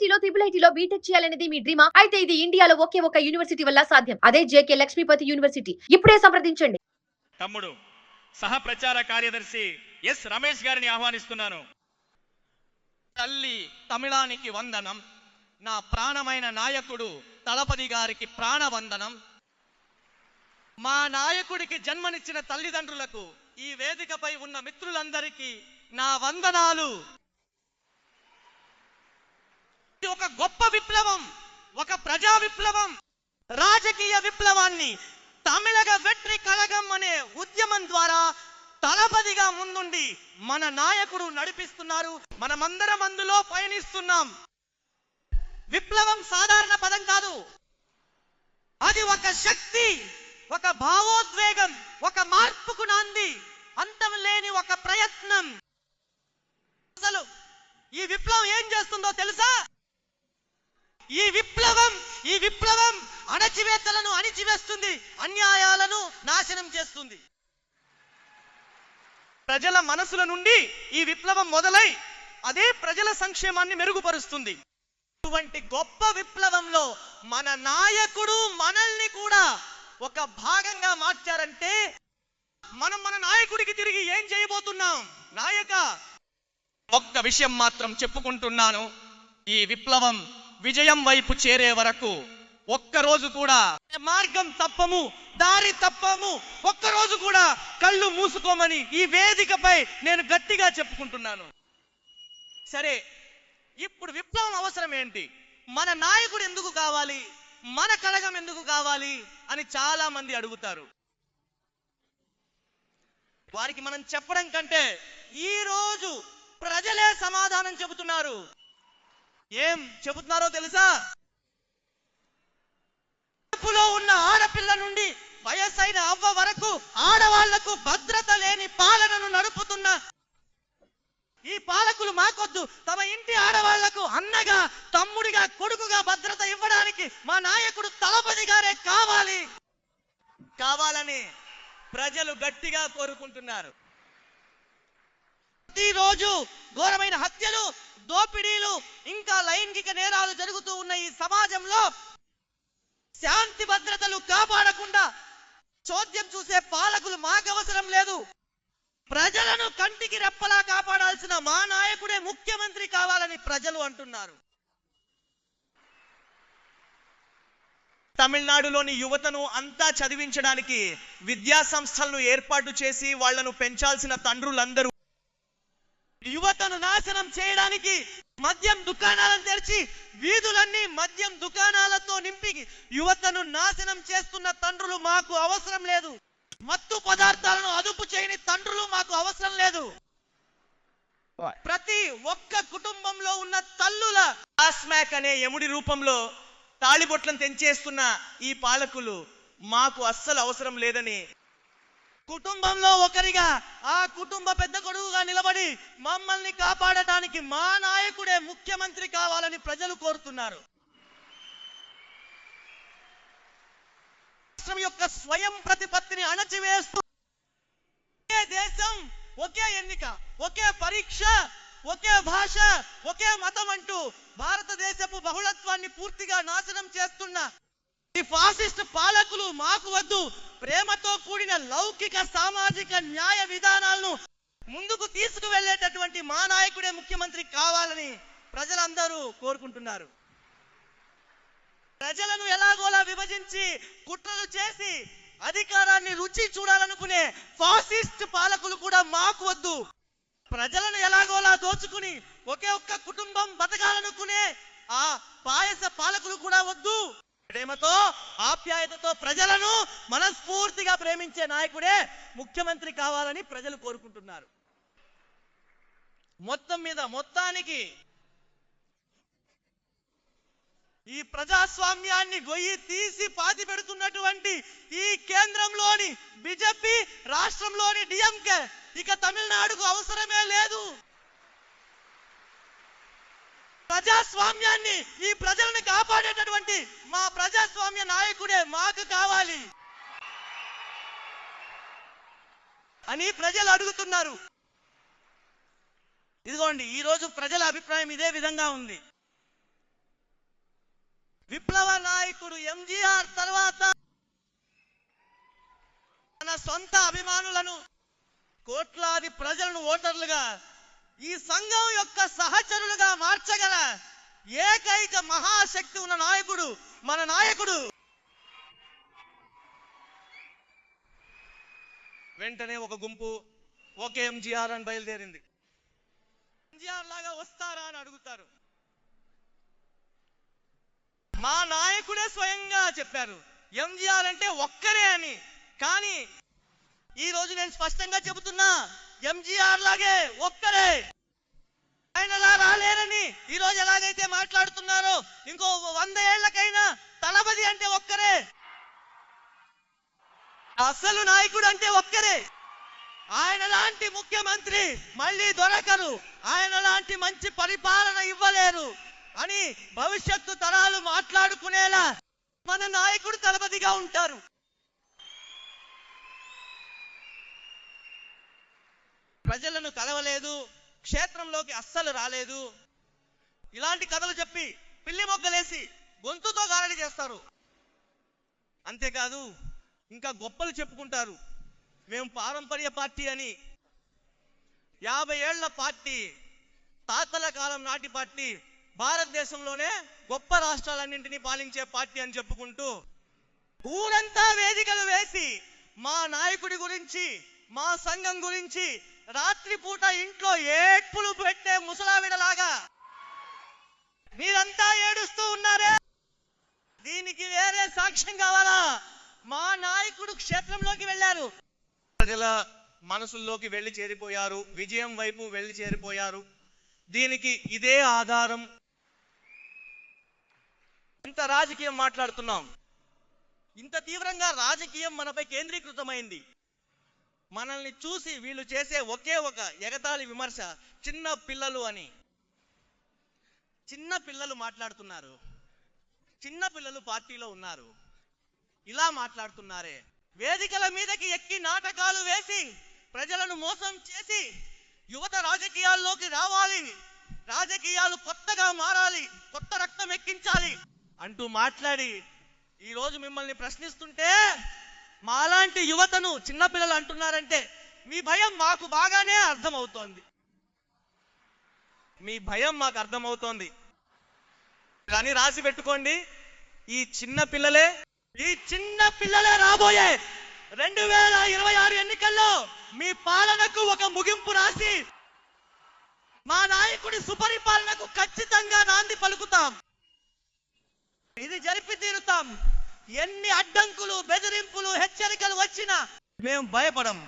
ఐఐటీలో IIITలో BTech చేయాలనేది మీ డ్రీమా? అయితే ఇది ఇండియాలో ఒకే ఒక యూనివర్సిటీ వల్ల సాధ్యం. అదే జేకే లక్ష్మీపతి యూనివర్సిటీ. ఇప్పుడే సంప్రదించండి. తమ్ముడు సహ ప్రచార కార్యదర్శి ఎస్ రమేష్ గారిని ఆహ్వానిస్తున్నాను. తల్లి తమిళానికి వందనం. నా ప్రాణమైన నాయకుడు తలపతి గారికి ప్రాణవందనం. మా నాయకుడికి జన్మనిచ్చిన తల్లిదండ్రులకు, ఈ వేదికపై ఉన్న మిత్రులందరికీ నా వందనాలు. ఒక గొప్ప విప్లవం, ఒక ప్రజా విప్లవం, రాజకీయ విప్లవాన్ని తమిళగ వెట్రి కళగం అనే ఉద్యమం ద్వారా తలపతిగా ముందుండి మన నాయకుడు నడిపిస్తున్నారు. మనమందరం అందులో పయనిస్తున్నాం. విప్లవం సాధారణ పదం కాదు, అది ఒక శక్తి, ఒక భావోద్వేగం, ఒక మార్పుకు నాంది, అంతం లేని ఒక ప్రయత్నం. అసలు ఈ విప్లవం ఏం చేస్తుందో తెలుసా? ఈ విప్లవం అణచివేతలను అణిచివేస్తుంది, అన్యాయాలను నాశనం చేస్తుంది. ప్రజల మనసుల నుండి ఈ విప్లవం మొదలై అదే ప్రజల సంక్షేమాన్ని మెరుగుపరుస్తుంది. ఇటువంటి గొప్ప విప్లవంలో మన నాయకుడు మనల్ని కూడా ఒక భాగంగా మార్చారంటే మనం మన నాయకుడికి తిరిగి ఏం చేయబోతున్నాం? నాయక, ఒక్క విషయం మాత్రం చెప్పుకుంటున్నాను. ఈ విప్లవం విజయం వైపు చేరే వరకు ఒక్కరోజు కూడా మార్గం తప్పము, దారి తప్పము, ఒక్కరోజు కూడా కళ్ళు మూసుకోమని ఈ వేదికపై నేను గట్టిగా చెప్పుకుంటున్నాను. సరే, ఇప్పుడు విప్లవం అవసరం ఏంటి? మన నాయకుడు ఎందుకు కావాలి, మన కళగం ఎందుకు కావాలి అని చాలా మంది అడుగుతారు. వారికి మనం చెప్పడం కంటే ఈ రోజు ప్రజలే సమాధానం చెబుతున్నారు. ఏం చెబుతున్నారో తెలుసా? కడుపులో ఉన్న ఆడపిల్ల నుండి వయసైన అవ్వ వరకు ఆడవాళ్లకు భద్రత లేని పాలనను నడుపుతున్న ఈ పాలకులు మాకొద్దు. తమ ఇంటి ఆడవాళ్లకు అన్నగా, తమ్ముడిగా, కొడుకుగా భద్రత ఇవ్వడానికి మా నాయకుడు తలపతి గారే కావాలని ప్రజలు గట్టిగా కోరుకుంటున్నారు. ప్రతిరోజు ఘోరమైన హత్యలు, దోపిడీలు, ఇంకా లైంగిక నేరాలు జరుగుతూ ఉన్న ఈ సమాజంలో శాంతి భద్రతలు కాపాడకుండా చోద్యం చూసే పాలకులు మాకు అవసరం లేదు. ప్రజలను కంటికి రెప్పలా కాపాడాల్సిన మా నాయకుడే ముఖ్యమంత్రి కావాలని ప్రజలు అంటున్నారు. తమిళనాడులోని యువతను అంతా చదివించడానికి విద్యా సంస్థలను ఏర్పాటు చేసి వాళ్లను పెంచాల్సిన తండ్రులందరూ యువతను నాశనం చేయడానికి మద్యం దుకాణాలను తెరిచి వీధులన్నీ మద్యం దుకాణాలతో నింపి యువతను నాశనం చేస్తున్న తండ్రులు మాకు అవసరం లేదు. మత్తు పదార్థాలను అదుపు చేయని తండ్రులు మాకు అవసరం లేదు. ప్రతి ఒక్క కుటుంబంలో ఉన్న తల్లుల ఆస్మాక్ అనే యముడి రూపంలో తాళిబొట్లను తెంచేస్తున్న ఈ పాలకులు మాకు అస్సలు అవసరం లేదని, కుటుంబంలో ఒకరిగా, ఆ కుటుంబ పెద్ద కొడుకుగా నిలబడి మమ్మల్ని కాపాడటానికి మా నాయకుడే ముఖ్యమంత్రి కావాలని ప్రజలు కోరుతున్నారు. రాష్ట్రం యొక్క స్వయం ప్రతిపత్తిని అణచివేస్తూ ఒకే దేశం, ఒకే ఎన్నిక, ఒకే పరీక్ష, ఒకే భాష, ఒకే మతం అంటూ భారతదేశపు బహుళత్వాన్ని పూర్తిగా నాశనం చేస్తున్న ఈ ఫాసిస్ట్ పాలకులు మాకు వద్దు. ప్రేమతో కూడిన లౌకిక సామాజిక న్యాయ విధానాలను ముందుకు తీసుకువెళ్లేటటువంటి మా నాయకుడే ముఖ్యమంత్రి కావాలని ప్రజలందరూ కోరుకుంటున్నారు. ప్రజలను ఎలాగోలా విభజించి కుట్రలు చేసి అధికారాన్ని రుచి చూడాలనుకునే ఫాసిస్ట్ పాలకులు కూడా మాకు వద్దు. ప్రజలను ఎలాగోలా దోచుకుని ఒకే ఒక్క కుటుంబం బతకాలనుకునే ఆ పాయస పాలకులు కూడా వద్దు. ప్రేమతో, ఆప్యాయతతో ప్రజలను మనస్ఫూర్తిగా ప్రేమించే నాయకుడే ముఖ్యమంత్రి కావాలని ప్రజలు కోరుకుంటున్నారు. మొత్తానికి ఈ ప్రజాస్వామ్యాన్ని గొయ్యి తీసి పాతి పెడుతున్నటువంటి ఈ కేంద్రంలోని బీజేపీ, రాష్ట్రంలోని డిఎంకే ఇక తమిళనాడుకు అవసరమే లేదు. ప్రజాస్వామ్యాన్ని, ఈ ప్రజలను కాపాడేటటువంటి మా ప్రజాస్వామ్య నాయకుడే మాకు కావాలి అని ప్రజలు అడుగుతున్నారు. ఇదిగోండి, ఈ రోజు ప్రజల అభిప్రాయం ఇదే విధంగా ఉంది. నాయకుడు ఎంజీఆర్ తర్వాత తన సొంత అభిమానులను, కోట్లాది ప్రజలను ఓటర్లుగా, ఈ సంఘం యొక్క సహచరులుగా మార్చగల ఏకైక మహాశక్తి ఉన్న నాయకుడు మన నాయకుడు. వెంటనే ఒక గుంపు ఓకే ఎంజీఆర్ అని బయలుదేరింది. ఎంజీఆర్ లాగా వస్తారా అని అడుగుతారు. మా నాయకుడే స్వయంగా చెప్పారు ఎంజీఆర్ అంటే ఒక్కరే అని. కానీ ఈ రోజు నేను స్పష్టంగా చెబుతున్నా, ఎంజీఆర్ లాగే ఒక్కరే, ఆయనలా రాలేరని. ఈ రోజు ఎలాగైతే మాట్లాడుతున్నారో ఇంకో 100 ఏళ్లకైనా తలపతి అంటే ఒక్కరే, అసలు నాయకుడు అంటే ఒక్కరే. ఆయన లాంటి ముఖ్యమంత్రి మళ్ళీ దొరకరు, ఆయన లాంటి మంచి పరిపాలన ఇవ్వలేరు అని భవిష్యత్తు తరాలు మాట్లాడుకునేలా మన నాయకుడు తలపతిగా ఉంటారు. ప్రజలను కలవలేదు, క్షేత్రంలోకి అస్సలు రాలేదు, ఇలాంటి కథలు చెప్పి పిల్లి మొగ్గలేసి గొంతుతో గారడి చేస్తారు. అంతేకాదు ఇంకా గొప్పలు చెప్పుకుంటారు, మేము పారంపర్య పార్టీ అని. 50 ఏళ్ల పార్టీ, తాతల కాలం నాటి పార్టీ, భారతదేశంలోనే గొప్ప రాష్ట్రాలన్నింటినీ పాలించే పార్టీ అని చెప్పుకుంటూ ఊరంతా వేదికలు వేసి మా నాయకుడి గురించి, మా సంఘం గురించి రాత్రిపూట ఇంట్లో ఏడ్పులు పెట్టే ముసలావిడలాగా మీరంతా ఏడుస్తూ ఉన్నారే, దీనికి వేరే సాక్ష్యం కావాలా? మా నాయకుడు క్షేత్రంలోకి వెళ్ళారు, ప్రజల మనసుల్లోకి వెళ్ళి చేరిపోయారు, విజయం వైపు వెళ్ళి చేరిపోయారు. దీనికి ఇదే ఆధారం. ఇంత రాజకీయం మాట్లాడుతున్నాం, ఇంత తీవ్రంగా రాజకీయం మనపై కేంద్రీకృతమైంది. మనల్ని చూసి వీళ్ళు చేసే ఒకే ఒక ఎగతాళి విమర్శ, చిన్న పిల్లలు అని. చిన్న పిల్లలు మాట్లాడుతున్నారు, చిన్న పిల్లలు పార్టీలో ఉన్నారు, ఇలా మాట్లాడుతున్నారే. వేదికల మీదకి ఎక్కి నాటకాలు వేసి ప్రజలను మోసం చేసి యువత రాజకీయాల్లోకి రావాలి, రాజకీయాలు కొత్తగా మారాలి, కొత్త రక్తం ఎక్కించాలి అంటూ మాట్లాడి ఈరోజు మిమ్మల్ని ప్రశ్నిస్తుంటే, మాలాంటి యువతను చిన్నపిల్లలు అంటున్నారంటే మీ భయం మాకు బాగానే అర్థమవుతోంది, మీ భయం మాకు అర్థమవుతోంది. కానీ రాసి పెట్టుకోండి, ఈ చిన్న పిల్లలే రాబోయే 2026 ఎన్నికల్లో మీ పాలనకు ఒక ముగింపు రాసి మా నాయకుడి సుపరిపాలనకు ఖచ్చితంగా నాంది పలుకుతాం. ఇది జరిపి తీరుతాం. ఎన్ని అడ్డంకులు, బెదిరింపులు, హెచ్చరికలు వచ్చినా మేము భయపడం.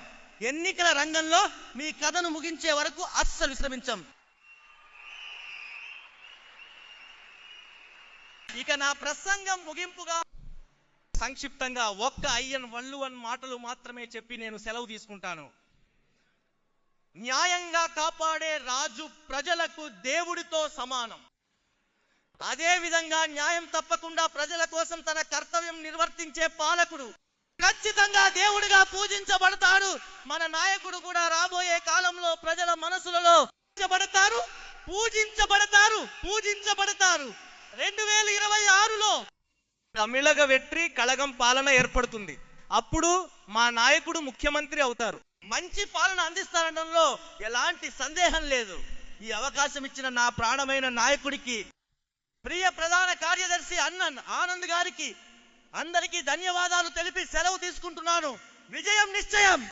ఎన్నికల రంగంలో మీ కథను ముగించే వరకు అస్సలు విశ్రమించం. ఇక నా ప్రసంగం ముగింపుగా సంక్షిప్తంగా ఒక్క అయ్యన్ 1 మాటలు మాత్రమే చెప్పి నేను సెలవు తీసుకుంటాను. న్యాయంగా కాపాడే రాజు ప్రజలకు దేవుడితో సమానం. అదే విధంగా న్యాయం తప్పకుండా ప్రజల కోసం తన కర్తవ్యం నిర్వర్తించే పాలకుడు ఖచ్చితంగా దేవుడిగా పూజించబడతాడు. మన నాయకుడు కూడా రాబోయే కాలంలో ప్రజల మనసులలో పూజించబడతారు. 2026లో తమిళగ వెట్రి కళగం పాలన ఏర్పడుతుంది. అప్పుడు మా నాయకుడు ముఖ్యమంత్రి అవుతారు. మంచి పాలన అందిస్తారనడంలో ఎలాంటి సందేహం లేదు. ఈ అవకాశం ఇచ్చిన నా ప్రాణమైన నాయకుడికి, ప్రియ ప్రధాన కార్యదర్శి అన్నన్ ఆనంద్ గారికి అందరికీ ధన్యవాదాలు తెలిపి సెలవు తీసుకుంటున్నాను. విజయం నిశ్చయం.